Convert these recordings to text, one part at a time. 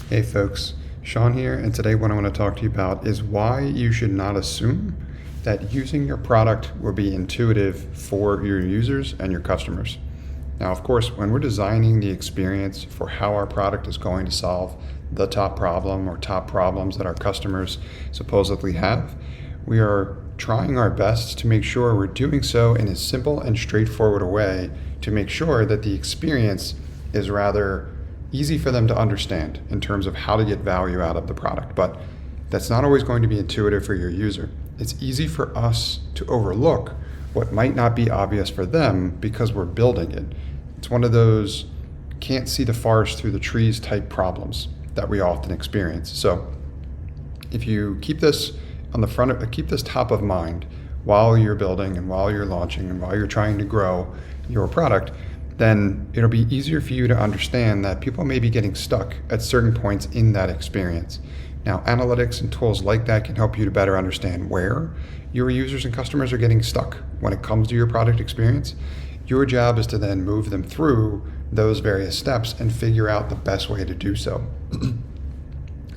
Hey folks, Sean here, and today what I want to talk to you about is why you should not assume that using your product will be intuitive for your users and your customers. Now, of course, when we're designing the experience for how our product is going to solve the top problem or top problems that our customers supposedly have, we are trying our best to make sure we're doing so in a simple and straightforward a way to make sure that the experience is rather easy for them to understand in terms of how to get value out of the product. But that's not always going to be intuitive for your user. It's easy for us to overlook what might not be obvious for them because we're building it. It's one of those can't see the forest through the trees type problems that we often experience. So if you keep this on the front of, keep this top of mind while you're building and while you're launching and while you're trying to grow your product, then it'll be easier for you to understand that people may be getting stuck at certain points in that experience. Now, analytics and tools like that can help you to better understand where your users and customers are getting stuck when it comes to your product experience. Your job is to then move them through those various steps and figure out the best way to do so.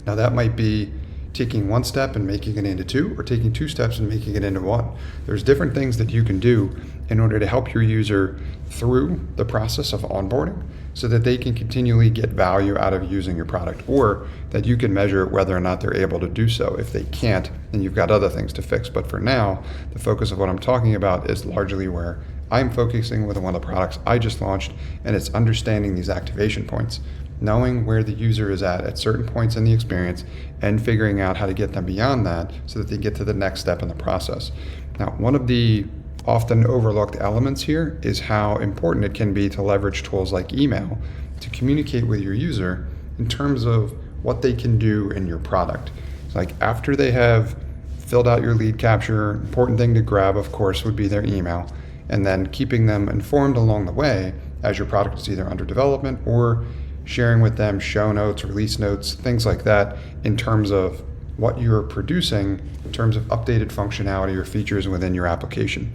Now, that might be taking one step and making it into two, or taking two steps and making it into one. There's different things that you can do in order to help your user through the process of onboarding so that they can continually get value out of using your product, or that you can measure whether or not they're able to do so. If they can't, then you've got other things to fix. But for now, the focus of what I'm talking about is largely where I'm focusing with one of the products I just launched, and it's understanding these activation points, knowing where the user is at certain points in the experience and figuring out how to get them beyond that so that they get to the next step in the process. Now, one of the often overlooked elements here is how important it can be to leverage tools like email to communicate with your user in terms of what they can do in your product. So like after they have filled out your lead capture, important thing to grab, of course, would be their email, and then keeping them informed along the way as your product is either under development or sharing with them show notes, release notes, things like that in terms of what you're producing in terms of updated functionality or features within your application.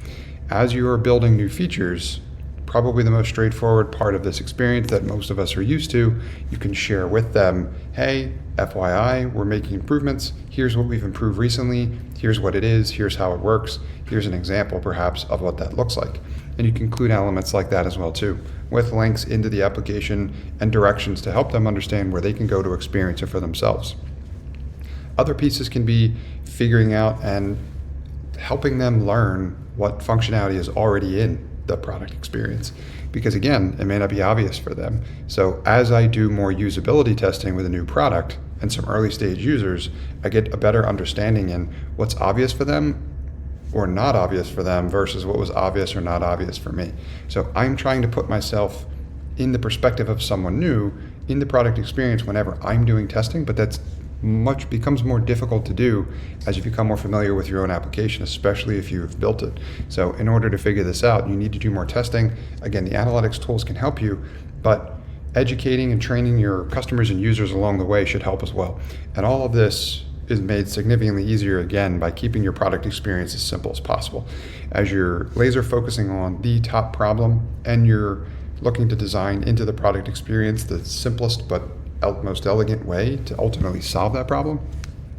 As you are building new features, probably the most straightforward part of this experience that most of us are used to, you can share with them, hey, FYI, we're making improvements. Here's what we've improved recently. Here's what it is. Here's how it works. Here's an example, perhaps, of what that looks like. And you can include elements like that as well, too, with links into the application and directions to help them understand where they can go to experience it for themselves. Other pieces can be figuring out and helping them learn what functionality is already in the product experience, because again, it may not be obvious for them. So as I do more usability testing with a new product and some early stage users, I get a better understanding in what's obvious for them or not obvious for them versus what was obvious or not obvious for me. So I'm trying to put myself in the perspective of someone new in the product experience whenever I'm doing testing, but that's becomes more difficult to do as you become more familiar with your own application, especially if you've built it. So in order to figure this out, you need to do more testing. Again, the analytics tools can help you, but educating and training your customers and users along the way should help as well. And all of this is made significantly easier, again, by keeping your product experience as simple as possible. As you're laser focusing on the top problem and you're looking to design into the product experience the simplest but most elegant way to ultimately solve that problem,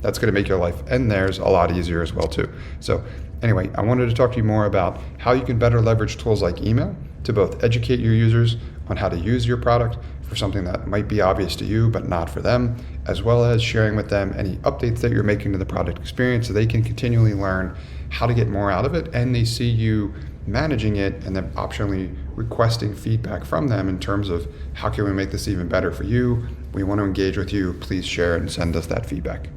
that's going to make your life and theirs a lot easier as well too. So anyway, I wanted to talk to you more about how you can better leverage tools like email to both educate your users on how to use your product for something that might be obvious to you but not for them, as well as sharing with them any updates that you're making to the product experience so they can continually learn how to get more out of it, and they see you managing it and then optionally requesting feedback from them in terms of how can we make this even better for you. We want to engage with you. Please share and send us that feedback.